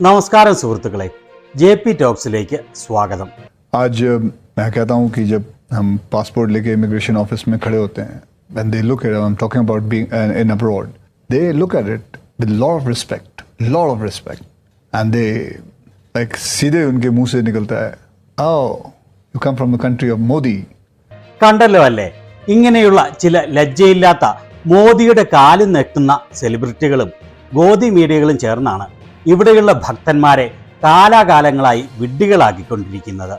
നമസ്കാരം സുഹൃത്തുക്കളെ, JP ടോക്സിലേക്ക് സ്വാഗതം. आज मैं कहता हूँ कि जब हम पासपोर्ट लेके इमिग्रेशन ऑफिस में खड़े होते हैं, when they look at it, I'm talking about being in abroad, they look at it with lot of respect, and they like सीधे उनके मुंह से निकलता है, oh, you come from the country of Modi. കണ്ടല്ലോ അല്ലേ, ഇങ്ങനെയുള്ള ചില ലജ്ജയില്ലാത്ത മോദിയുടെ കാലിൽ നിൽക്കുന്ന സെലിബ്രിറ്റികളും ഗോദി മീഡിയകളും ചേർന്നാണ് ഇവിടെയുള്ള ഭക്തന്മാരെ കാലാകാലങ്ങളായി വിഡ്ഢികളാക്കിക്കൊണ്ടിരിക്കുന്നത്.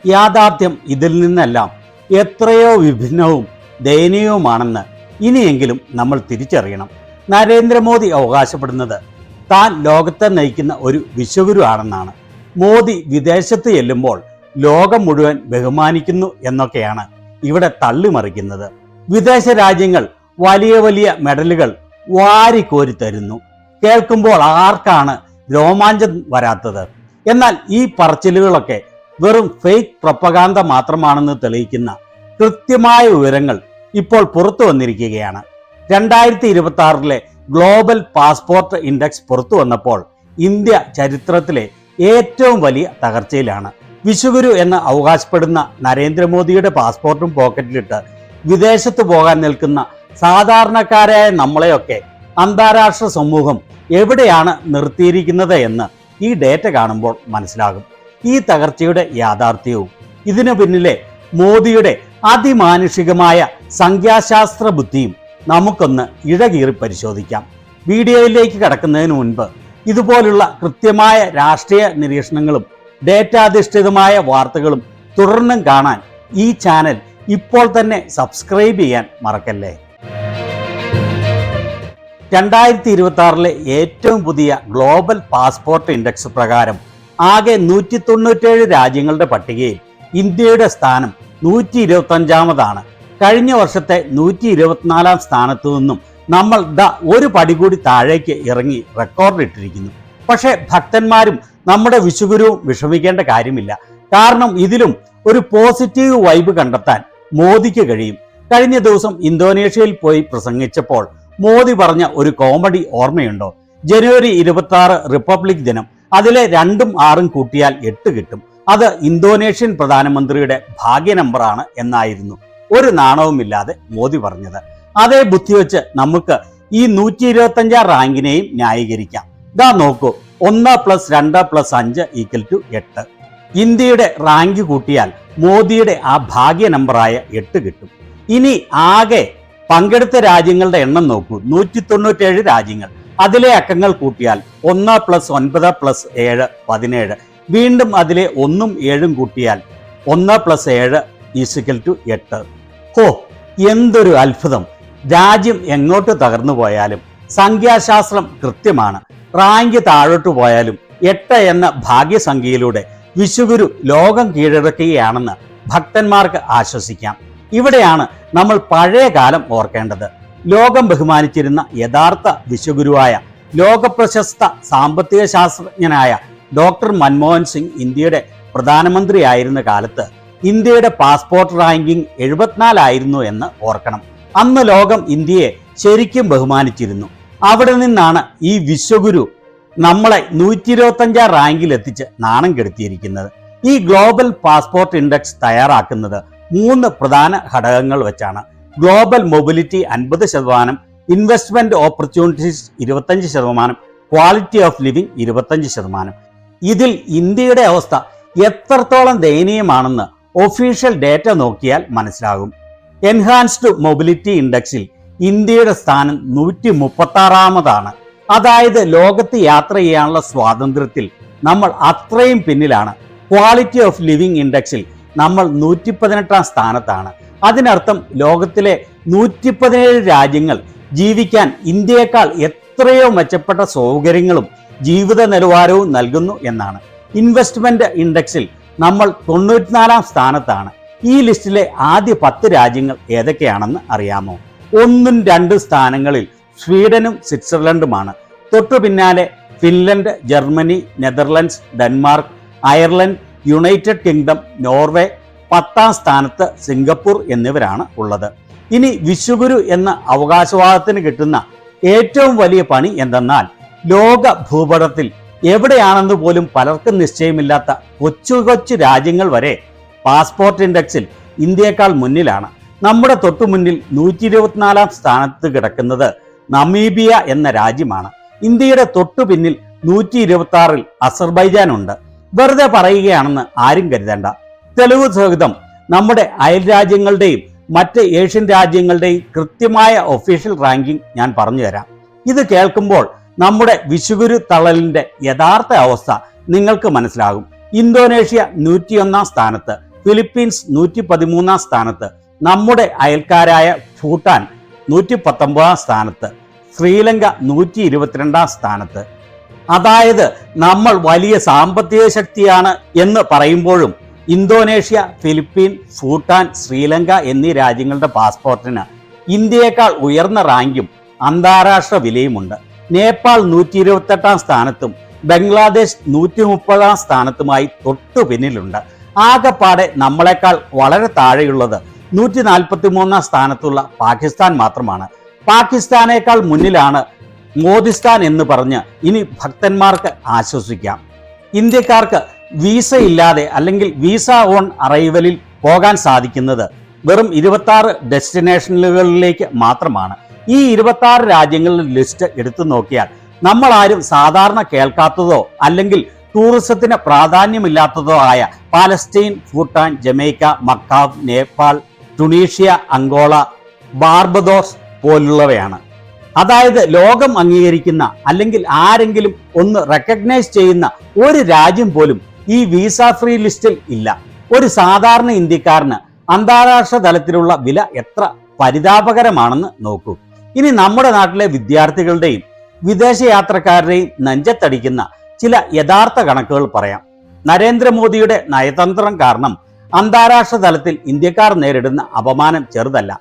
യാഥാർത്ഥ്യം ഇതിൽ നിന്നെല്ലാം എത്രയോ വിഭിന്നവും ദയനീയവുമാണെന്ന് ഇനിയെങ്കിലും നമ്മൾ തിരിച്ചറിയണം. നരേന്ദ്രമോദി അവകാശപ്പെടുന്നത് താൻ ലോകത്തെ നയിക്കുന്ന ഒരു വിശ്വഗുരു ആണെന്നാണ്. മോദി വിദേശത്ത് ചെല്ലുമ്പോൾ ലോകം മുഴുവൻ ബഹുമാനിക്കുന്നു എന്നൊക്കെയാണ് ഇവിടെ തള്ളിമറിക്കുന്നത്. വിദേശ രാജ്യങ്ങൾ വലിയ വലിയ മെഡലുകൾ വാരിക്കോരി തരുന്നു. കേൾക്കുമ്പോൾ ആർക്കാണ് രോമാഞ്ചം വരാത്തത്? എന്നാൽ ഈ പറച്ചിലുകളൊക്കെ വെറും ഫേക്ക് പ്രൊപ്പഗാൻഡ മാത്രമാണെന്ന് തെളിയിക്കുന്ന കൃത്യമായ വിവരങ്ങൾ ഇപ്പോൾ പുറത്തു വന്നിരിക്കുകയാണ്. 2026 ഗ്ലോബൽ പാസ്പോർട്ട് ഇൻഡെക്സ് പുറത്തു വന്നപ്പോൾ ഇന്ത്യ ചരിത്രത്തിലെ ഏറ്റവും വലിയ തകർച്ചയിലാണ്. വിശ്വഗുരു എന്ന് അവകാശപ്പെടുന്ന നരേന്ദ്രമോദിയുടെ പാസ്പോർട്ടും പോക്കറ്റിലിട്ട് വിദേശത്ത് പോകാൻ നിൽക്കുന്ന സാധാരണക്കാരായ നമ്മളെയൊക്കെ അന്താരാഷ്ട്ര സമൂഹം എവിടെയാണ് നിർത്തിയിരിക്കുന്നത് എന്ന് ഈ ഡേറ്റ കാണുമ്പോൾ മനസ്സിലാകും. ഈ തകർച്ചയുടെ യാഥാർത്ഥ്യവും ഇതിനു പിന്നിലെ മോദിയുടെ അതിമാനുഷികമായ സംഖ്യാശാസ്ത്ര ബുദ്ധിയും നമുക്കൊന്ന് ഇഴകീറി പരിശോധിക്കാം. വീഡിയോയിലേക്ക് കടക്കുന്നതിന് മുൻപ് ഇതുപോലുള്ള കൃത്യമായ രാഷ്ട്രീയ നിരീക്ഷണങ്ങളും ഡേറ്റാധിഷ്ഠിതമായ വാർത്തകളും തുടർന്നും കാണാൻ ഈ ചാനൽ ഇപ്പോൾ തന്നെ സബ്സ്ക്രൈബ് ചെയ്യാൻ മറക്കല്ലേ. 2026 ഏറ്റവും പുതിയ ഗ്ലോബൽ പാസ്പോർട്ട് ഇൻഡെക്സ് പ്രകാരം ആകെ 197 രാജ്യങ്ങളുടെ പട്ടികയിൽ ഇന്ത്യയുടെ സ്ഥാനം 125-ാമതാണ്. കഴിഞ്ഞ വർഷത്തെ 124-ാം സ്ഥാനത്തു നിന്നും നമ്മൾ ഒരു പടി കൂടി താഴേക്ക് ഇറങ്ങി റെക്കോർഡ് ഇട്ടിരിക്കുന്നു. പക്ഷേ ഭക്തന്മാരും നമ്മുടെ വിശ്വഗുരുവും വിഷമിക്കേണ്ട കാര്യമില്ല. കാരണം ഇതിലും ഒരു പോസിറ്റീവ് വൈബ് കണ്ടെത്താൻ മോദിക്ക് കഴിയും. കഴിഞ്ഞ ദിവസം ഇന്തോനേഷ്യയിൽ പോയി പ്രസംഗിച്ചപ്പോൾ മോദി പറഞ്ഞ ഒരു കോമഡി ഓർമ്മയുണ്ടോ? ജനുവരി 26 റിപ്പബ്ലിക് ദിനം, അതിലെ 2ഉം 6ഉം കൂട്ടിയാൽ 8 കിട്ടും. അത് ഇന്തോനേഷ്യൻ പ്രധാനമന്ത്രിയുടെ ഭാഗ്യ നമ്പറാണ് എന്നായിരുന്നു ഒരു നാണവുമില്ലാതെ മോദി പറഞ്ഞത്. അതേ ബുദ്ധി വെച്ച് നമുക്ക് ഈ 125 റാങ്കിനെയും ന്യായീകരിക്കാം. നോക്കൂ, 1 + 2 + 5 = 8. ഇന്ത്യയുടെ റാങ്ക് കൂട്ടിയാൽ മോദിയുടെ ആ ഭാഗ്യ നമ്പറായ 8 കിട്ടും. ഇനി ആകെ പങ്കെടുത്ത രാജ്യങ്ങളുടെ എണ്ണം നോക്കൂ, 197 രാജ്യങ്ങൾ. അതിലെ അക്കങ്ങൾ കൂട്ടിയാൽ 1 + 9 + 7 17. വീണ്ടും അതിലെ 1ഉം 7ഉം കൂട്ടിയാൽ 1 + 7 = 8. ഹോ, എന്തൊരു അത്ഭുതം! രാജ്യം എങ്ങോട്ട് തകർന്നു പോയാലും സംഖ്യാശാസ്ത്രം കൃത്യമാണ്. റാങ്ക് താഴോട്ട് പോയാലും 8 എന്ന ഭാഗ്യസംഖ്യയിലൂടെ വിശ്വഗുരു ലോകം കീഴടക്കുകയാണെന്ന് ഭക്തന്മാർക്ക് ആശ്വസിക്കാം. ഇവിടെയാണ് നമ്മൾ പഴയ കാലം ഓർക്കേണ്ടത്. ലോകം ബഹുമാനിച്ചിരുന്ന യഥാർത്ഥ വിശ്വഗുരുവായ ലോകപ്രശസ്ത സാമ്പത്തിക ശാസ്ത്രജ്ഞനായ ഡോക്ടർ മൻമോഹൻ സിംഗ് ഇന്ത്യയുടെ പ്രധാനമന്ത്രിയായിരുന്ന കാലത്ത് ഇന്ത്യയുടെ പാസ്പോർട്ട് റാങ്കിംഗ് 74 ആയിരുന്നു എന്ന് ഓർക്കണം. അന്ന് ലോകം ഇന്ത്യയെ ശരിക്കും ബഹുമാനിച്ചിരുന്നു. അവിടെ നിന്നാണ് ഈ വിശ്വഗുരു നമ്മളെ 125 റാങ്കിൽ എത്തിച്ച് നാണം കെടുത്തിയിരിക്കുന്നത്. ഈ ഗ്ലോബൽ പാസ്പോർട്ട് ഇൻഡെക്സ് തയ്യാറാക്കുന്നത് 3 പ്രധാന ഘടകങ്ങൾ വെച്ചാണ്. Global mobility 50%, investment opportunities 25%, quality of living 25%. ഇതിൽ ഇന്ത്യയുടെ അവസ്ഥ എത്രത്തോളം ദയനീയമാണെന്ന് ഒഫീഷ്യൽ ഡേറ്റ നോക്കിയാൽ മനസ്സിലാകും. എൻഹാൻസ്ഡ് മൊബിലിറ്റി ഇൻഡെക്സിൽ ഇന്ത്യയുടെ സ്ഥാനം 136-ാമതാണ്. അതായത് ലോകത്ത് യാത്ര ചെയ്യാനുള്ള സ്വാതന്ത്ര്യത്തിൽ നമ്മൾ അത്രയും പിന്നിലാണ്. ക്വാളിറ്റി ഓഫ് ലിവിംഗ് ഇൻഡെക്സിൽ നമ്മൾ 118-ാം സ്ഥാനത്താണ്. അതിനർത്ഥം ലോകത്തിലെ 117 രാജ്യങ്ങൾ ജീവിക്കാൻ ഇന്ത്യയേക്കാൾ എത്രയോ മെച്ചപ്പെട്ട സൗകര്യങ്ങളും ജീവിത നിലവാരവും നൽകുന്നു എന്നാണ്. ഇൻവെസ്റ്റ്മെന്റ് ഇൻഡെക്സിൽ നമ്മൾ 94-ാം സ്ഥാനത്താണ്. ഈ ലിസ്റ്റിലെ ആദ്യ 10 രാജ്യങ്ങൾ ഏതൊക്കെയാണെന്ന് അറിയാമോ? 1ഉം 2ഉം സ്ഥാനങ്ങളിൽ സ്വീഡനും സ്വിറ്റ്സർലൻഡുമാണ്. തൊട്ടു പിന്നാലെ Finland, Germany, Netherlands, Denmark, Ireland, United kingdom, Norway, 10-ാം സ്ഥാനത്ത് സിംഗപ്പൂർ എന്നിവരാണ് ഉള്ളത്. ഇനി വിശ്വഗുരു എന്ന അവകാശവാദത്തിന് കിട്ടുന്ന ഏറ്റവും വലിയ പണി എന്തെന്നാൽ ലോക ഭൂപടത്തിൽ എവിടെയാണെന്ന് പോലും പലർക്കും നിശ്ചയമില്ലാത്ത കൊച്ചു കൊച്ചു രാജ്യങ്ങൾ വരെ പാസ്പോർട്ട് ഇൻഡെക്സിൽ ഇന്ത്യയേക്കാൾ മുന്നിലാണ്. നമ്മുടെ തൊട്ടു മുന്നിൽ 124 സ്ഥാനത്ത് കിടക്കുന്നത് നമീബിയ എന്ന രാജ്യമാണ്. ഇന്ത്യയുടെ തൊട്ടു പിന്നിൽ 126 അസർബൈജാൻ ഉണ്ട്. വെറുതെ പറയുകയാണെന്ന് ആരും കരുതേണ്ട. തെളിവ് സഹിതം നമ്മുടെ അയൽ രാജ്യങ്ങളുടെയും മറ്റ് ഏഷ്യൻ രാജ്യങ്ങളുടെയും കൃത്യമായ ഒഫീഷ്യൽ റാങ്കിംഗ് ഞാൻ പറഞ്ഞു തരാം. ഇത് കേൾക്കുമ്പോൾ നമ്മുടെ വിഷുകുരു തള്ളലിന്റെ യഥാർത്ഥ അവസ്ഥ നിങ്ങൾക്ക് മനസ്സിലാകും. ഇന്തോനേഷ്യ 101 സ്ഥാനത്ത്, ഫിലിപ്പീൻസ് 113 സ്ഥാനത്ത്, നമ്മുടെ അയൽക്കാരായ ഭൂട്ടാൻ 119 സ്ഥാനത്ത്, ശ്രീലങ്ക 122 സ്ഥാനത്ത്. അതായത് നമ്മൾ വലിയ സാമ്പത്തിക ശക്തിയാണ് എന്ന് പറയുമ്പോഴും ഇന്തോനേഷ്യ, ഫിലിപ്പീൻ, ഭൂട്ടാൻ, ശ്രീലങ്ക എന്നീ രാജ്യങ്ങളുടെ പാസ്പോർട്ടിന് ഇന്ത്യയേക്കാൾ ഉയർന്ന റാങ്കും അന്താരാഷ്ട്ര വിലയുമുണ്ട്. നേപ്പാൾ 128 സ്ഥാനത്തും ബംഗ്ലാദേശ് 130 സ്ഥാനത്തുമായി തൊട്ടു പിന്നിലുണ്ട്. ആകെപ്പാടെ നമ്മളെക്കാൾ വളരെ താഴെയുള്ളത് 143 സ്ഥാനത്തുള്ള പാകിസ്ഥാൻ മാത്രമാണ്. പാകിസ്ഥാനേക്കാൾ മുന്നിലാണ് മോദിസ്ഥാൻ എന്ന് പറഞ്ഞ് ഇനി ഭക്തന്മാർക്ക് ആശ്വസിക്കാം. ഇന്ത്യക്കാർക്ക് വീസ ഇല്ലാതെ അല്ലെങ്കിൽ വീസ ഓൺ അറൈവലിൽ പോകാൻ സാധിക്കുന്നത് വെറും 26 ഡെസ്റ്റിനേഷനുകളിലേക്ക് മാത്രമാണ്. ഈ 26 രാജ്യങ്ങളുടെ ലിസ്റ്റ് എടുത്തു നോക്കിയാൽ നമ്മൾ ആരും സാധാരണ കേൾക്കാത്തതോ അല്ലെങ്കിൽ ടൂറിസത്തിന് പ്രാധാന്യമില്ലാത്തതോ ആയ Palestine, Bhutan, Jamaica, Macau, Nepal, Tunisia, Angola, Barbados പോലുള്ളവയാണ്. അതായത് ലോകം അംഗീകരിക്കുന്ന അല്ലെങ്കിൽ ആരെങ്കിലും ഒന്ന് റെക്കഗ്നൈസ് ചെയ്യുന്ന ഒരു രാജ്യം പോലും ഈ വിസ ഫ്രീ ലിസ്റ്റിൽ ഇല്ല. ഒരു സാധാരണ ഇന്ത്യക്കാരന് അന്താരാഷ്ട്ര തലത്തിലുള്ള വില എത്ര പരിതാപകരമാണെന്ന് നോക്കൂ. ഇനി നമ്മുടെ നാട്ടിലെ വിദ്യാർത്ഥികളുടെയും വിദേശ യാത്രക്കാരുടെയും നെഞ്ചത്തടിക്കുന്ന ചില യഥാർത്ഥ കണക്കുകൾ പറയാം. നരേന്ദ്രമോദിയുടെ നയതന്ത്രം കാരണം അന്താരാഷ്ട്ര തലത്തിൽ ഇന്ത്യക്കാർ നേരിടുന്ന അപമാനം ചെറുതല്ല.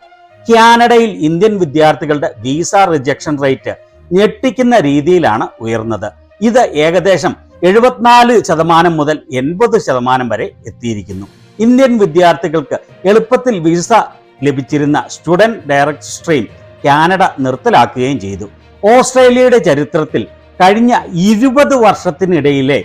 കാനഡയിൽ ഇന്ത്യൻ വിദ്യാർത്ഥികളുടെ വിസ റിജക്ഷൻ റേറ്റ് ഞെട്ടിക്കുന്ന രീതിയിലാണ് ഉയർന്നത്. ഇത് ഏകദേശം 74% മുതൽ 80% വരെ എത്തിയിരിക്കുന്നു. ഇന്ത്യൻ വിദ്യാർത്ഥികൾക്ക് എളുപ്പത്തിൽ വിസ ലഭിച്ചിരുന്ന സ്റ്റുഡന്റ് ഡയറക്റ്റ് സ്ട്രീം കാനഡ നിർത്തലാക്കുകയും ചെയ്തു. ഓസ്ട്രേലിയയുടെ ചരിത്രത്തിൽ കഴിഞ്ഞ 20 വർഷത്തിനിടയിലെ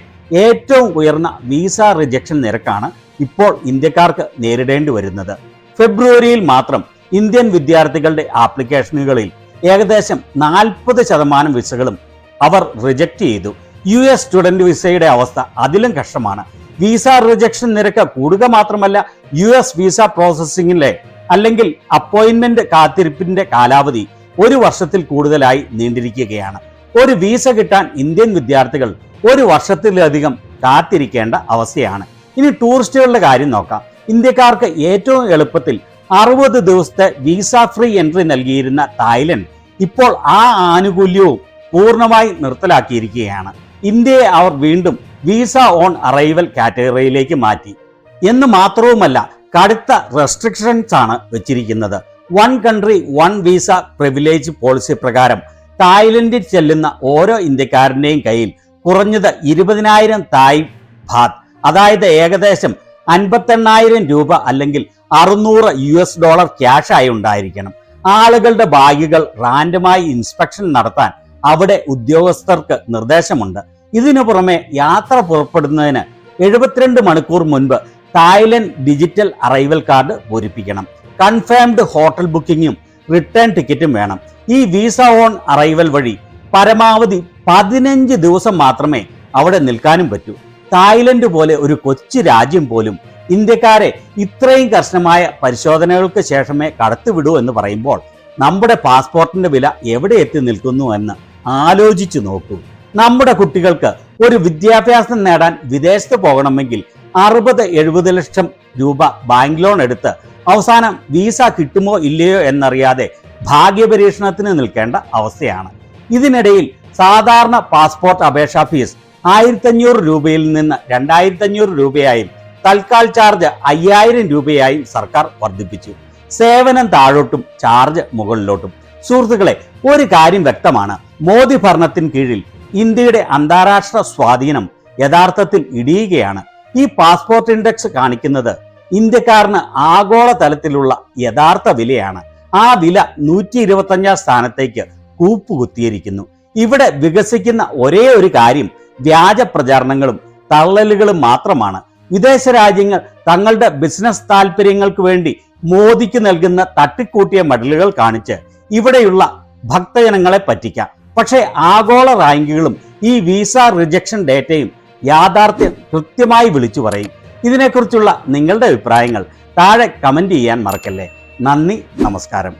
ഏറ്റവും ഉയർന്ന വിസ റിജക്ഷൻ നിരക്കാണ് ഇപ്പോൾ ഇന്ത്യക്കാർക്ക് നേരിടേണ്ടി വരുന്നത്. ഫെബ്രുവരിയിൽ മാത്രം ഇന്ത്യൻ വിദ്യാർത്ഥികളുടെ ആപ്ലിക്കേഷനുകളിൽ ഏകദേശം 40% വിസകളും അവർ റിജക്റ്റ് ചെയ്തു. US സ്റ്റുഡന്റ് വിസയുടെ അവസ്ഥ അതിലും കഷ്ടമാണ്. വിസ റിജക്ഷൻ നിരക്ക് കൂടുക മാത്രമല്ല, US വിസ പ്രോസസ്സിംഗിലെ അല്ലെങ്കിൽ അപ്പോയിന്റ്മെന്റ് കാത്തിരിപ്പിന്റെ കാലാവധി 1 വർഷത്തിൽ കൂടുതലായി നീണ്ടിരിക്കുകയാണ്. ഒരു വിസ കിട്ടാൻ ഇന്ത്യൻ വിദ്യാർത്ഥികൾ 1 വർഷത്തിലധികം കാത്തിരിക്കേണ്ട അവസ്ഥയാണ്. ഇനി ടൂറിസ്റ്റുകളുടെ കാര്യം നോക്കാം. ഇന്ത്യക്കാർക്ക് ഏറ്റവും എളുപ്പത്തിൽ 60 ദിവസത്തെ വിസ ഫ്രീ എൻട്രി നൽകിയിരുന്ന തായ്ലൻഡ് ഇപ്പോൾ ആ ആനുകൂല്യവും പൂർണ്ണമായി നിർത്തലാക്കിയിരിക്കുകയാണ്. ഇന്ത്യയെ അവർ വീണ്ടും വിസ ഓൺ അറൈവൽ കാറ്റഗറിയിലേക്ക് മാറ്റി. എന്ന് മാത്രവുമല്ല, കടുത്ത റെസ്ട്രിക്ഷൻസ് ആണ് വെച്ചിരിക്കുന്നത്. 1 കൺട്രി 1 വിസ പ്രിവിലേജ് പോളിസി പ്രകാരം തായ്ലൻഡിൽ ചെല്ലുന്ന ഓരോ ഇന്ത്യക്കാരൻ്റെയും കയ്യിൽ കുറഞ്ഞത് 20,000 തായ് ബാത്ത്, അതായത് ഏകദേശം 58,000 രൂപ അല്ലെങ്കിൽ $600 ക്യാഷായി ഉണ്ടായിരിക്കണം. ആളുകളുടെ ബാഗുകൾ റാൻഡമായി ഇൻസ്പെക്ഷൻ നടത്താൻ അവിടെ ഉദ്യോഗസ്ഥർക്ക് നിർദ്ദേശമുണ്ട്. ഇതിനു പുറമെ യാത്ര പുറപ്പെടുന്നതിന് 72 മണിക്കൂർ മുൻപ് തായ്ലൻഡ് ഡിജിറ്റൽ അറൈവൽ കാർഡ് പൂരിപ്പിക്കണം. കൺഫേംഡ് ഹോട്ടൽ ബുക്കിങ്ങും റിട്ടേൺ ടിക്കറ്റും വേണം. ഈ വിസ ഓൺ അറൈവൽ വഴി പരമാവധി 15 ദിവസം മാത്രമേ അവിടെ നിൽക്കാനും പറ്റൂ. തായ്ലൻഡ് പോലെ ഒരു കൊച്ചു രാജ്യം പോലും ഇന്ത്യക്കാരെ ഇത്രയും കർശനമായ പരിശോധനകൾക്ക് ശേഷമേ കടത്തിവിടൂ എന്ന് പറയുമ്പോൾ നമ്മുടെ പാസ്പോർട്ടിന്റെ വില എവിടെ എത്തി നിൽക്കുന്നു എന്ന് ആലോചിച്ചു നോക്കൂ. നമ്മുടെ കുട്ടികൾക്ക് ഒരു വിദ്യാഭ്യാസം നേടാൻ വിദേശത്ത് പോകണമെങ്കിൽ 60-70 ലക്ഷം രൂപ ബാങ്ക് ലോൺ എടുത്ത് അവസാനം വിസ കിട്ടുമോ ഇല്ലയോ എന്നറിയാതെ ഭാഗ്യപരീക്ഷണത്തിന് നിൽക്കേണ്ട അവസ്ഥയാണ്. ഇതിനിടയിൽ സാധാരണ പാസ്പോർട്ട് അപേക്ഷാ ഫീസ് 1,500 രൂപയിൽ നിന്ന് 2,500 രൂപയായും തൽക്കാൽ ചാർജ് 5,000 രൂപയായും സർക്കാർ വർദ്ധിപ്പിച്ചു. സേവനം താഴോട്ടും ചാർജ് മുകളിലോട്ടും. സുഹൃത്തുക്കളെ, ഒരു കാര്യം വ്യക്തമാണ്. മോദി ഭരണത്തിന് കീഴിൽ ഇന്ത്യയുടെ അന്താരാഷ്ട്ര സ്വാധീനം യഥാർത്ഥത്തിൽ ഇടിയുകയാണ്. ഈ പാസ്പോർട്ട് ഇൻഡെക്സ് കാണിക്കുന്നത് ഇന്ത്യക്കാരന് ആഗോള തലത്തിലുള്ള യഥാർത്ഥ വിലയാണ്. ആ വില 125 സ്ഥാനത്തേക്ക് കൂപ്പുകുത്തിയിരിക്കുന്നു. ഇവിടെ വികസിക്കുന്ന ഒരേ ഒരു കാര്യം വ്യാജ പ്രചാരണങ്ങളും തള്ളലുകളും മാത്രമാണ്. വിദേശ രാജ്യങ്ങൾ തങ്ങളുടെ ബിസിനസ് താല്പര്യങ്ങൾക്ക് വേണ്ടി മോദിക്ക് നൽകുന്ന തട്ടിക്കൂട്ടിയ മെഡലുകൾ കാണിച്ച് ഇവിടെയുള്ള ഭക്തജനങ്ങളെ പറ്റിക്കാം. പക്ഷേ ആഗോള റാങ്കുകളും ഈ വിസ റിജക്ഷൻ ഡേറ്റയും യാഥാർത്ഥ്യം കൃത്യമായി വിളിച്ചു പറയും. ഇതിനെക്കുറിച്ചുള്ള നിങ്ങളുടെ അഭിപ്രായങ്ങൾ താഴെ കമന്റ് ചെയ്യാൻ മറക്കല്ലേ. നന്ദി, നമസ്കാരം.